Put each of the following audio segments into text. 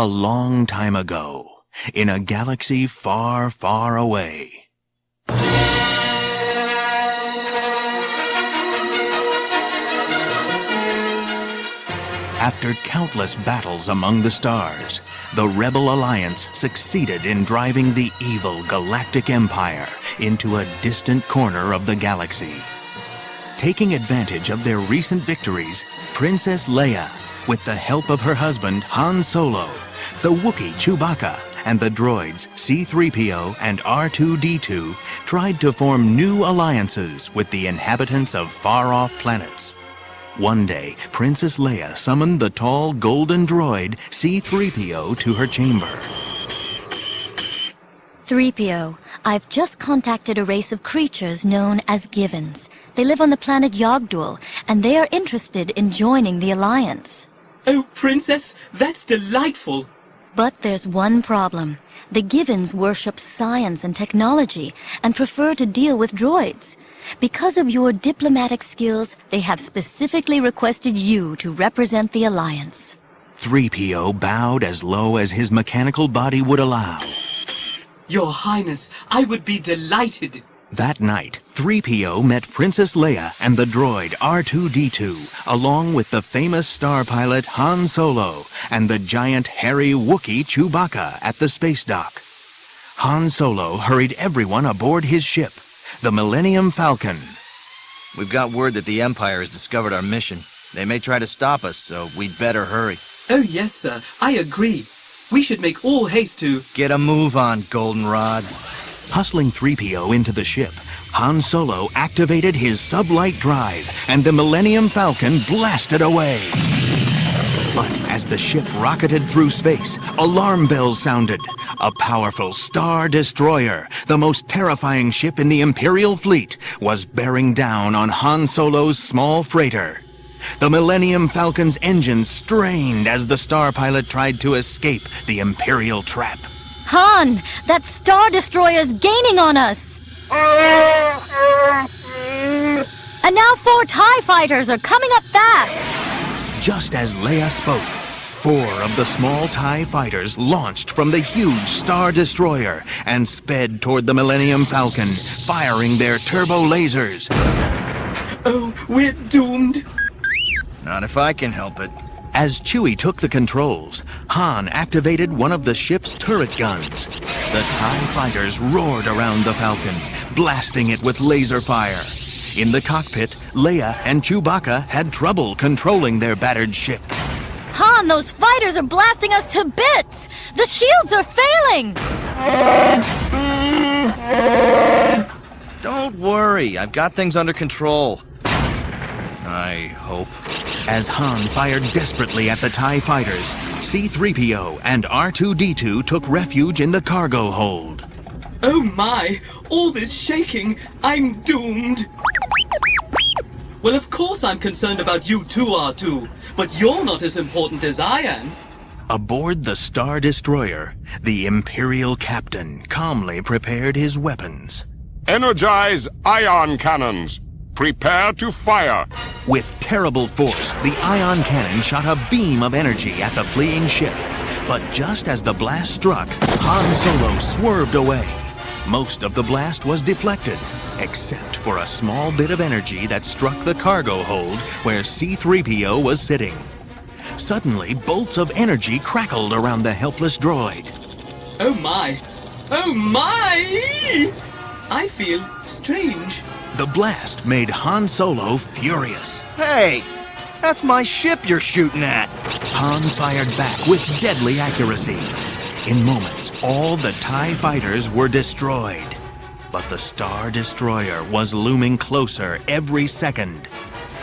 A long time ago, in a galaxy far, far away. After countless battles among the stars, the Rebel Alliance succeeded in driving the evil Galactic Empire into a distant corner of the galaxy. Taking advantage of their recent victories, Princess Leia, with the help of her husband Han Solo, the Wookiee Chewbacca, and the droids C-3PO and R2-D2 tried to form new alliances with the inhabitants of far-off planets. One day, Princess Leia summoned the tall golden droid C-3PO to her chamber. 3PO, I've just contacted a race of creatures known as Givens. They live on the planet Yogg-Dul, and they are interested in joining the Alliance. Oh, Princess, that's delightful! But there's one problem. The Givens worship science and technology and prefer to deal with droids. Because of your diplomatic skills, they have specifically requested you to represent the Alliance. 3PO bowed as low as his mechanical body would allow. Your Highness, I would be delighted. That night, 3PO met Princess Leia and the droid R2-D2, along with the famous star pilot Han Solo and the giant hairy Wookiee Chewbacca at the space dock. Han Solo hurried everyone aboard his ship, the Millennium Falcon. We've got word that the Empire has discovered our mission. They may try to stop us, so we'd better hurry. Oh yes, sir, I agree. We should make all haste to... Get a move on, Goldenrod. Hustling 3PO into the ship, Han Solo activated his sublight drive, and the Millennium Falcon blasted away. But as the ship rocketed through space, alarm bells sounded. A powerful Star Destroyer, the most terrifying ship in the Imperial fleet, was bearing down on Han Solo's small freighter. The Millennium Falcon's engines strained as the star pilot tried to escape the Imperial trap. Han! That Star Destroyer's gaining on us! And now 4 TIE fighters are coming up fast! Just as Leia spoke, 4 of the small TIE fighters launched from the huge Star Destroyer and sped toward the Millennium Falcon, firing their turbo lasers. Oh, we're doomed! Not if I can help it. As Chewie took the controls, Han activated one of the ship's turret guns. The TIE fighters roared around the Falcon, blasting it with laser fire. In the cockpit, Leia and Chewbacca had trouble controlling their battered ship. Han, those fighters are blasting us to bits! The shields are failing! Don't worry, I've got things under control. I hope. As Han fired desperately at the TIE fighters, C-3PO and R2-D2 took refuge in the cargo hold. Oh my! All this shaking! I'm doomed! Well, of course I'm concerned about you too, R2. But you're not as important as I am. Aboard the Star Destroyer, the Imperial captain calmly prepared his weapons. Energize ion cannons! Prepare to fire! With terrible force, the ion cannon shot a beam of energy at the fleeing ship. But just as the blast struck, Han Solo swerved away. Most of the blast was deflected, except for a small bit of energy that struck the cargo hold where C-3PO was sitting. Suddenly, bolts of energy crackled around the helpless droid. Oh my! Oh my! I feel strange. The blast made Han Solo furious. Hey! That's my ship you're shooting at! Han fired back with deadly accuracy. In moments, all the TIE fighters were destroyed. But the Star Destroyer was looming closer every second.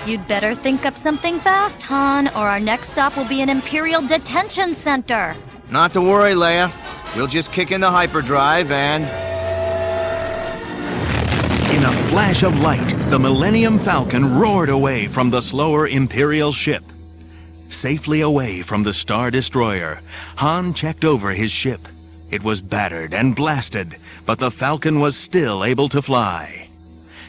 You'd better think up something fast, Han, or our next stop will be an Imperial detention center. Not to worry, Leia. We'll just kick in the hyperdrive and... In a flash of light, the Millennium Falcon roared away from the slower Imperial ship. Safely away from the Star Destroyer, Han checked over his ship. It was battered and blasted, but the Falcon was still able to fly.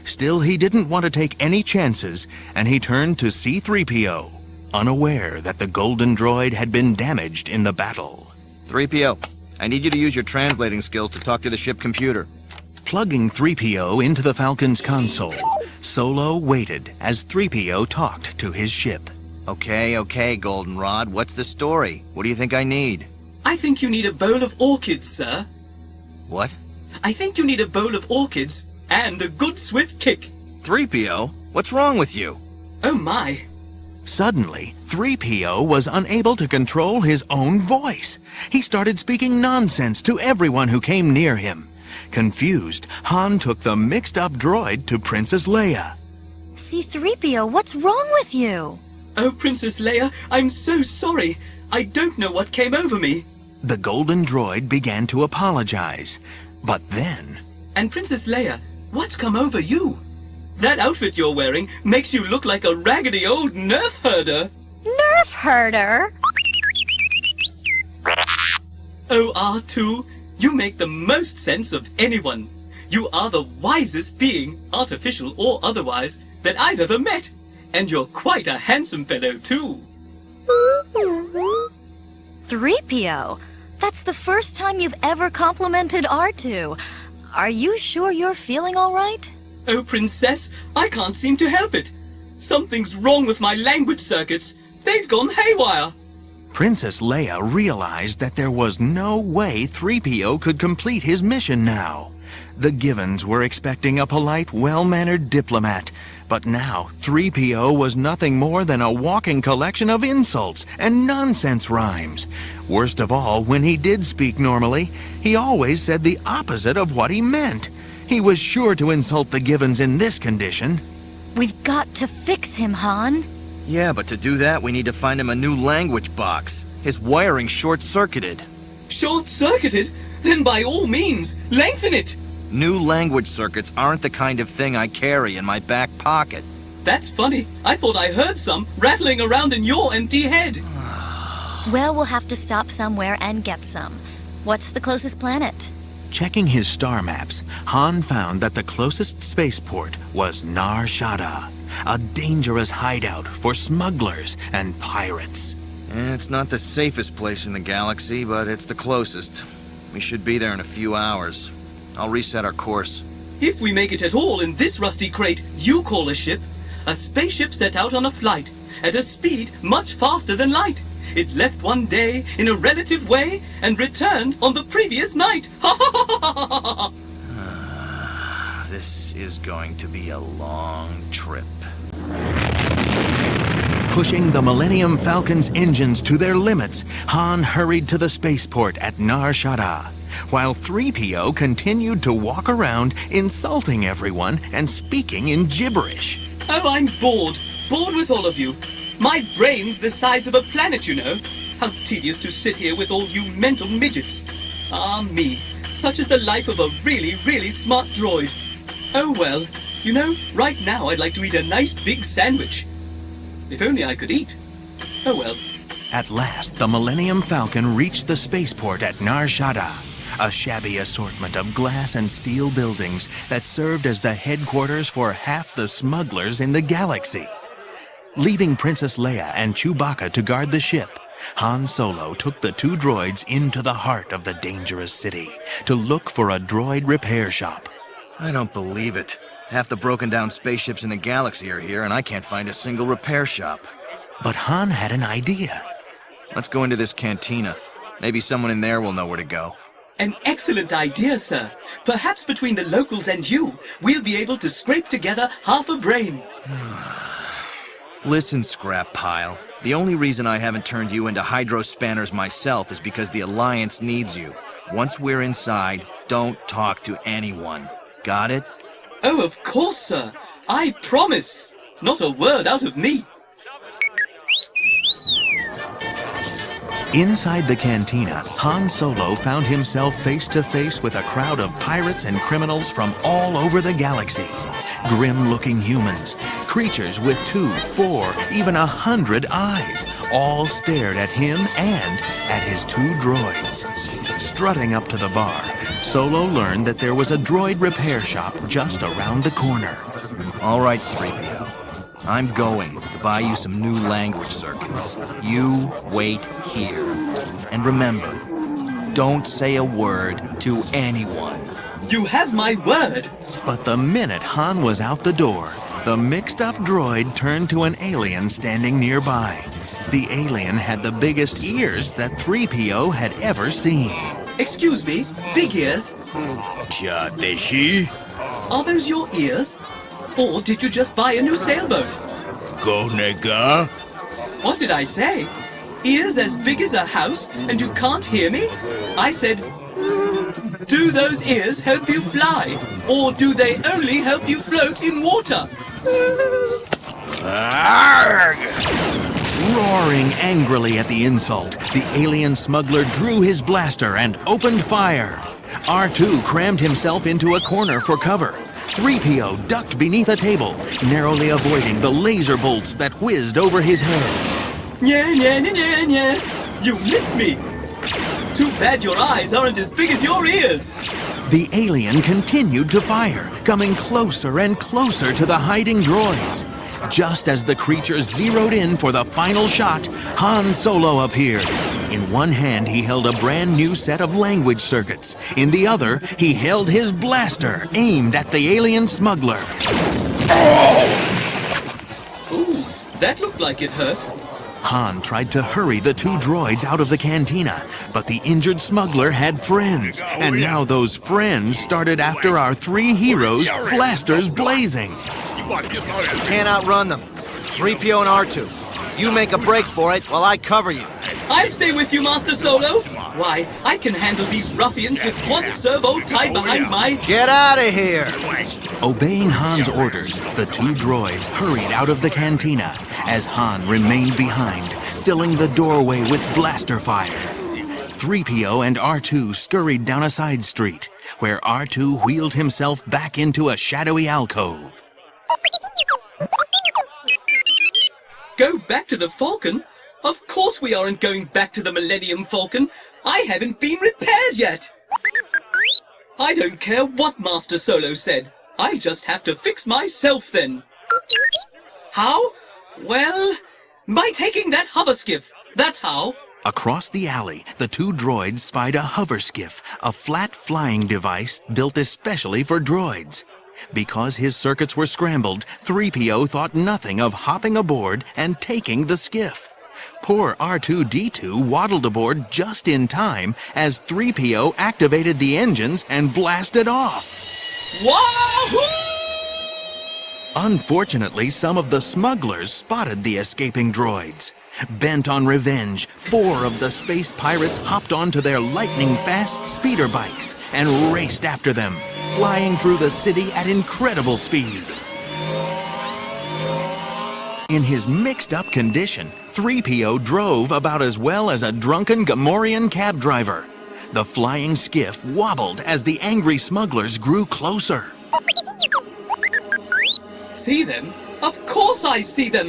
Still, he didn't want to take any chances, and he turned to C-3PO. unaware that the golden droid had been damaged in the battle. 3PO, I need you to use your translating skills to talk to the ship computer. Plugging 3PO into the Falcon's console, Solo waited as 3PO talked to his ship. Okay, Goldenrod, what's the story? What do you think I need? I think you need a bowl of orchids, sir. What? I think you need a bowl of orchids and a good swift kick. 3PO? What's wrong with you? Oh my. Suddenly, 3PO was unable to control his own voice. He started speaking nonsense to everyone who came near him. Confused, Han took the mixed-up droid to Princess Leia. C-3PO, what's wrong with you? Oh, Princess Leia, I'm so sorry. I don't know what came over me. The golden droid began to apologize. But then... And Princess Leia, what's come over you? That outfit you're wearing makes you look like a raggedy old nerf herder. Nerf herder? Oh, R2, you make the most sense of anyone. You are the wisest being, artificial or otherwise, that I've ever met. And you're quite a handsome fellow, too. 3PO? That's the first time you've ever complimented R2. Are you sure you're feeling all right? Oh, Princess, I can't seem to help it. Something's wrong with my language circuits. They've gone haywire. Princess Leia realized that there was no way 3PO could complete his mission now. The Givens were expecting a polite, well-mannered diplomat, but now 3PO was nothing more than a walking collection of insults and nonsense rhymes. Worst of all, when he did speak normally, he always said the opposite of what he meant. He was sure to insult the Givens in this condition. We've got to fix him, Han. Yeah, but to do that, we need to find him a new language box. His wiring's short-circuited. Short-circuited? Then by all means, lengthen it. New language circuits aren't the kind of thing I carry in my back pocket. That's funny. I thought I heard some rattling around in your empty head. Well, we'll have to stop somewhere and get some. What's the closest planet? Checking his star maps, Han found that the closest spaceport was Nar Shaddaa, a dangerous hideout for smugglers and pirates. It's not the safest place in the galaxy, but it's the closest. We should be there in a few hours. I'll reset our course. If we make it at all in this rusty crate you call a ship, a spaceship set out on a flight at a speed much faster than light. It left one day in a relative way and returned on the previous night. Ha ha ha ha ha! This is going to be a long trip. Pushing the Millennium Falcon's engines to their limits, Han hurried to the spaceport at Nar Shaddaa, while 3PO continued to walk around insulting everyone and speaking in gibberish. Oh, I'm bored. Bored with all of you. My brain's the size of a planet, you know. How tedious to sit here with all you mental midgets. Ah, me. Such is the life of a really, really smart droid. Oh well, you know, right now I'd like to eat a nice big sandwich. If only I could eat. Oh well. At last, the Millennium Falcon reached the spaceport at Nar Shaddaa, a shabby assortment of glass and steel buildings that served as the headquarters for half the smugglers in the galaxy. Leaving Princess Leia and Chewbacca to guard the ship, Han Solo took the two droids into the heart of the dangerous city to look for a droid repair shop. I don't believe it. Half the broken-down spaceships in the galaxy are here, and I can't find a single repair shop. But Han had an idea. Let's go into this cantina. Maybe someone in there will know where to go. An excellent idea, sir. Perhaps between the locals and you, we'll be able to scrape together half a brain. Listen, scrap pile. The only reason I haven't turned you into hydro spanners myself is because the Alliance needs you. Once we're inside, don't talk to anyone. Got it? Oh, of course, sir. I promise. Not a word out of me. Inside the cantina, Han Solo found himself face to face with a crowd of pirates and criminals from all over the galaxy. Grim-looking humans, creatures with 2, 4, even 100 eyes, all stared at him and at his two droids. Strutting up to the bar, Solo learned that there was a droid repair shop just around the corner. All right, 3PO. I'm going to buy you some new language circuits. You wait here. And remember, don't say a word to anyone. You have my word. But the minute Han was out the door, the mixed-up droid turned to an alien standing nearby. The alien had the biggest ears that 3PO had ever seen. Excuse me, big ears. Are those your ears? Or did you just buy a new sailboat? What did I say? Ears as big as a house and you can't hear me? I said, do those ears help you fly? Or do they only help you float in water? Roaring angrily at the insult, the alien smuggler drew his blaster and opened fire. R2 crammed himself into a corner for cover. 3PO ducked beneath a table, narrowly avoiding the laser bolts that whizzed over his head. You missed me. Too bad your eyes aren't as big as your ears. The alien continued to fire, coming closer and closer to the hiding droids. Just as the creature zeroed in for the final shot, Han Solo appeared. In one hand, he held a brand new set of language circuits. In the other, he held his blaster, aimed at the alien smuggler. Ooh, that looked like it hurt. Han tried to hurry the two droids out of the cantina, but the injured smuggler had friends, and now those friends started after our three heroes, blasters blazing. You can't outrun them. 3PO and R2. You make a break for it while I cover you. I stay with you, Master Solo. Why, I can handle these ruffians with one servo tied behind my... Get out of here! Obeying Han's orders, the two droids hurried out of the cantina as Han remained behind, filling the doorway with blaster fire. 3PO and R2 scurried down a side street, where R2 wheeled himself back into a shadowy alcove. Go back to the Falcon? Of course we aren't going back to the Millennium Falcon. I haven't been repaired yet. I don't care what Master Solo said. I just have to fix myself then. How? Well, by taking that hover skiff. That's how. Across the alley, the two droids spied a hover skiff, a flat flying device built especially for droids. Because his circuits were scrambled, 3PO thought nothing of hopping aboard and taking the skiff. Poor R2-D2 waddled aboard just in time as 3PO activated the engines and blasted off. Wahoo! Unfortunately, some of the smugglers spotted the escaping droids. Bent on revenge, 4 of the space pirates hopped onto their lightning-fast speeder bikes and raced after them, flying through the city at incredible speed. In his mixed-up condition, 3PO drove about as well as a drunken Gamorrean cab driver. The flying skiff wobbled as the angry smugglers grew closer. See them? Of course I see them!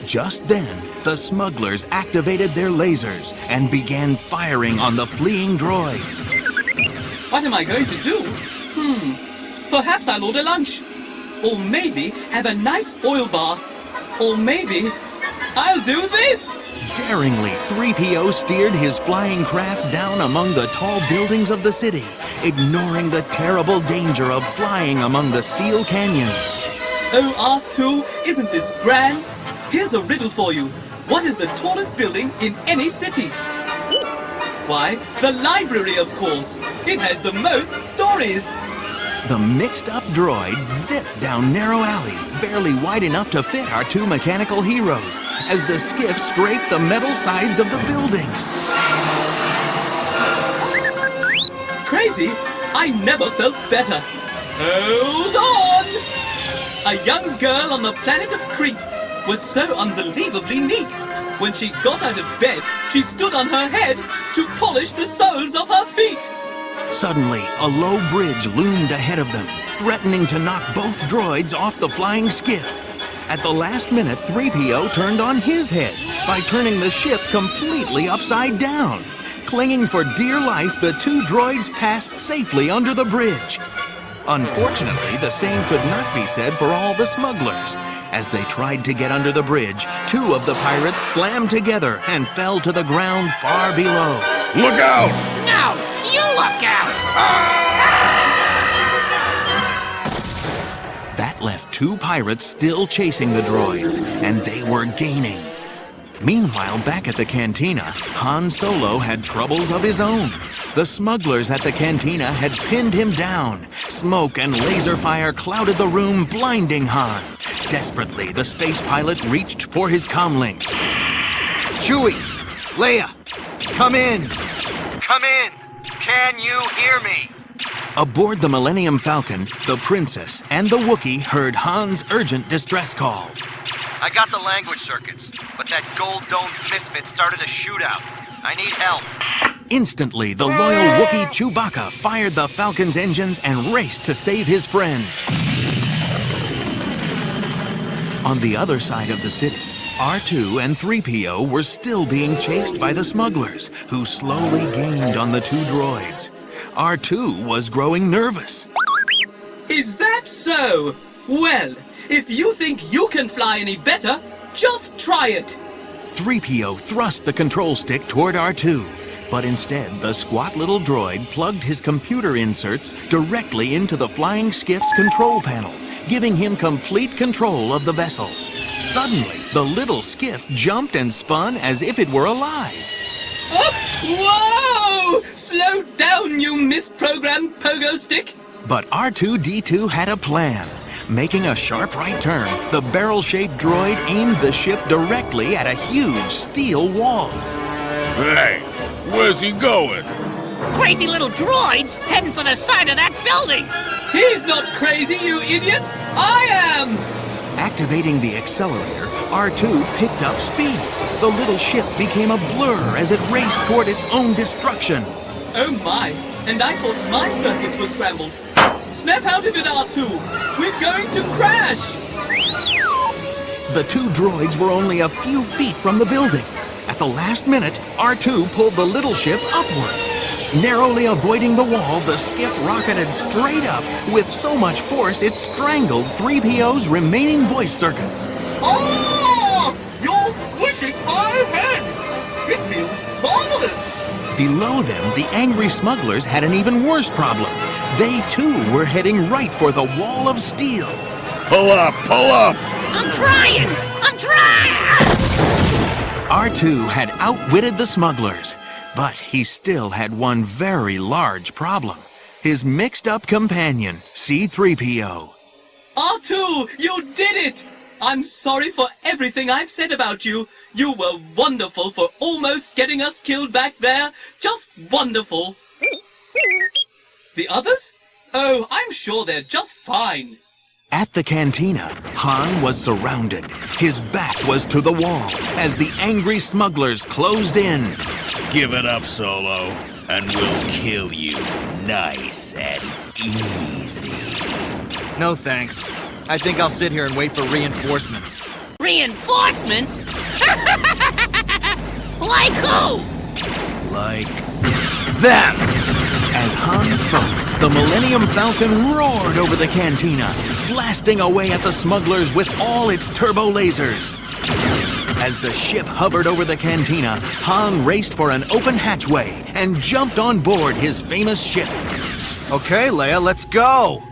Just then, the smugglers activated their lasers and began firing on the fleeing droids. What am I going to do? Perhaps I'll order lunch. Or maybe have a nice oil bath. Or maybe I'll do this! Daringly, 3PO steered his flying craft down among the tall buildings of the city, ignoring the terrible danger of flying among the steel canyons. Oh, R2, isn't this grand? Here's a riddle for you. What is the tallest building in any city? Why, the library, of course. It has the most stories. The mixed-up droid zipped down narrow alleys, barely wide enough to fit our two mechanical heroes, as the skiff scraped the metal sides of the buildings. Crazy? I never felt better. Hold on! A young girl on the planet of Crete was so unbelievably neat. When she got out of bed, she stood on her head to polish the soles of her feet. Suddenly, a low bridge loomed ahead of them, threatening to knock both droids off the flying skiff. At the last minute, 3PO turned on his head by turning the ship completely upside down. Clinging for dear life, the two droids passed safely under the bridge. Unfortunately, the same could not be said for all the smugglers. As they tried to get under the bridge, two of the pirates slammed together and fell to the ground far below. Look out! No, you look out! That left two pirates still chasing the droids, and they were gaining. Meanwhile, back at the cantina, Han Solo had troubles of his own. The smugglers at the cantina had pinned him down. Smoke and laser fire clouded the room, blinding Han. Desperately, the space pilot reached for his comlink. Chewie! Leia! Come in! Come in! Can you hear me? Aboard the Millennium Falcon, the Princess and the Wookiee heard Han's urgent distress call. I got the language circuits, but that gold-domed misfit started a shootout. I need help. Instantly, the loyal Wookiee Chewbacca fired the Falcon's engines and raced to save his friend. On the other side of the city, R2 and 3PO were still being chased by the smugglers, who slowly gained on the two droids. R2 was growing nervous. Is that so? Well, if you think you can fly any better, just try it. 3PO thrust the control stick toward R2, but instead the squat little droid plugged his computer inserts directly into the flying skiff's control panel, giving him complete control of the vessel. Suddenly, the little skiff jumped and spun as if it were alive. Oh, whoa! Slow down, you misprogrammed pogo stick! But R2-D2 had a plan. Making a sharp right turn, the barrel-shaped droid aimed the ship directly at a huge steel wall. Hey, where's he going? Crazy little droids heading for the side of that building! He's not crazy, you idiot! I am! Activating the accelerator, R2 picked up speed. The little ship became a blur as it raced toward its own destruction. Oh my, and I thought my circuits were scrambled. Snap out of it, R2! We're going to crash! The two droids were only a few feet from the building. At the last minute, R2 pulled the little ship upward. Narrowly avoiding the wall, the skiff rocketed straight up with so much force it strangled 3PO's remaining voice circuits. Oh! You're squishing my head! It feels marvelous! Below them, the angry smugglers had an even worse problem. They too were heading right for the wall of steel. Pull up, pull up! I'm trying! I'm trying! R2 had outwitted the smugglers, but he still had one very large problem. His mixed-up companion, C-3PO. R2, you did it! I'm sorry for everything I've said about you. You were wonderful for almost getting us killed back there. Just wonderful. The others? Oh, I'm sure they're just fine. At the cantina, Han was surrounded. His back was to the wall as the angry smugglers closed in. Give it up, Solo, and we'll kill you nice and easy. No thanks. I think I'll sit here and wait for reinforcements. Reinforcements? Like who? Like them! As Han spoke, the Millennium Falcon roared over the cantina, blasting away at the smugglers with all its turbo lasers. As the ship hovered over the cantina, Han raced for an open hatchway and jumped on board his famous ship. Okay, Leia, let's go!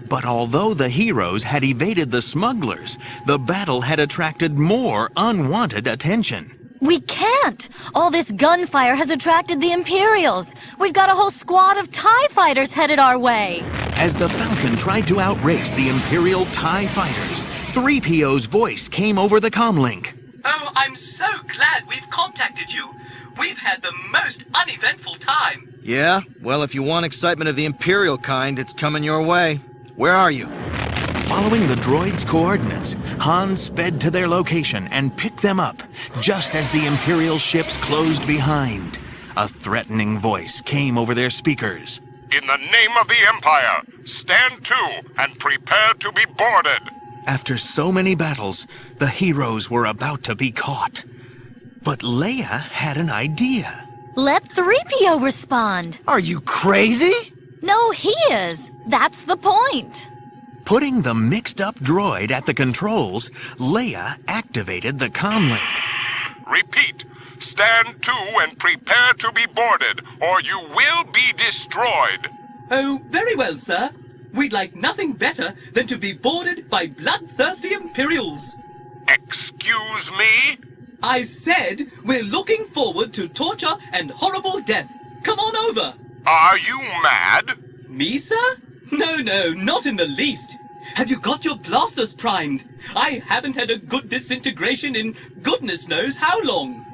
But although the heroes had evaded the smugglers, the battle had attracted more unwanted attention. We can't! All this gunfire has attracted the Imperials. We've got a whole squad of TIE fighters headed our way. As the Falcon tried to outrace the Imperial TIE fighters, 3PO's voice came over the comlink. Oh, I'm so glad we've contacted you. We've had the most uneventful time. Yeah? Well, if you want excitement of the Imperial kind, it's coming your way. Where are you? Following the droid's coordinates, Han sped to their location and picked them up, just as the Imperial ships closed behind. A threatening voice came over their speakers. In the name of the Empire, stand to and prepare to be boarded. After so many battles, the heroes were about to be caught. But Leia had an idea. Let 3PO respond. Are you crazy? No, he is. That's the point. Putting the mixed-up droid at the controls, Leia activated the comlink. Repeat. Stand to and prepare to be boarded, or you will be destroyed. Oh, very well, sir. We'd like nothing better than to be boarded by bloodthirsty Imperials. Excuse me? I said we're looking forward to torture and horrible death. Come on over. Are you mad? Me, sir? No, not in the least. Have you got your blasters primed? I haven't had a good disintegration in goodness knows how long.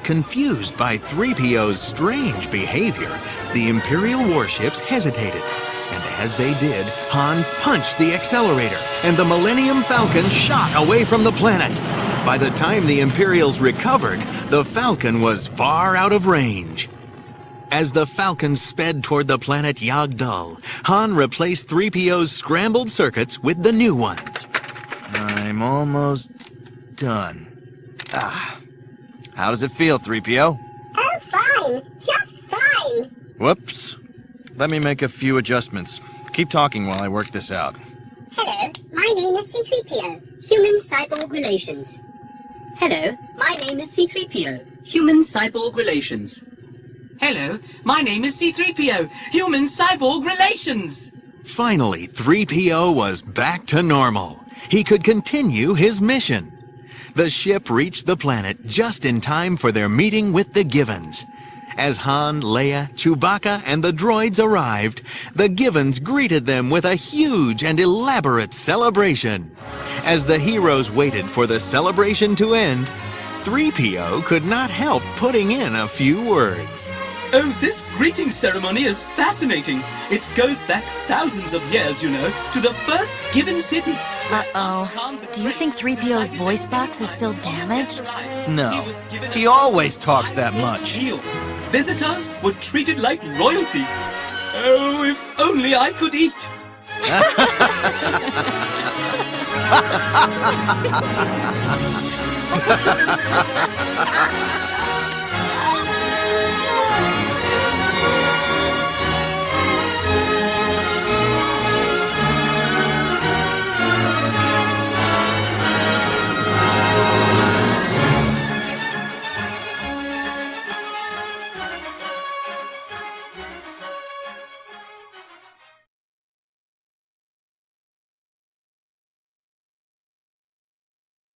Confused by 3PO's strange behavior, the Imperial warships hesitated. And as they did, Han punched the accelerator, and the Millennium Falcon shot away from the planet. By the time the Imperials recovered, the Falcon was far out of range. As the Falcon sped toward the planet Yagdul, Han replaced 3PO's scrambled circuits with the new ones. I'm almost done. How does it feel, 3PO? Oh, fine. Just fine. Whoops. Let me make a few adjustments. Keep talking while I work this out. Hello, my name is C-3PO, Human-Cyborg Relations. Hello, my name is C-3PO, Human-Cyborg Relations. Hello, my name is C-3PO, Human-Cyborg Relations. Finally, 3PO was back to normal. He could continue his mission. The ship reached the planet just in time for their meeting with the Givens. As Han, Leia, Chewbacca, and the droids arrived, the Givens greeted them with a huge and elaborate celebration. As the heroes waited for the celebration to end, 3PO could not help putting in a few words. Oh, this greeting ceremony is fascinating. It goes back thousands of years, you know, to the first Given city. Uh-oh. Do you think 3PO's voice box is still damaged? No. He always talks that much. Visitors were treated like royalty. Oh, if only I could eat.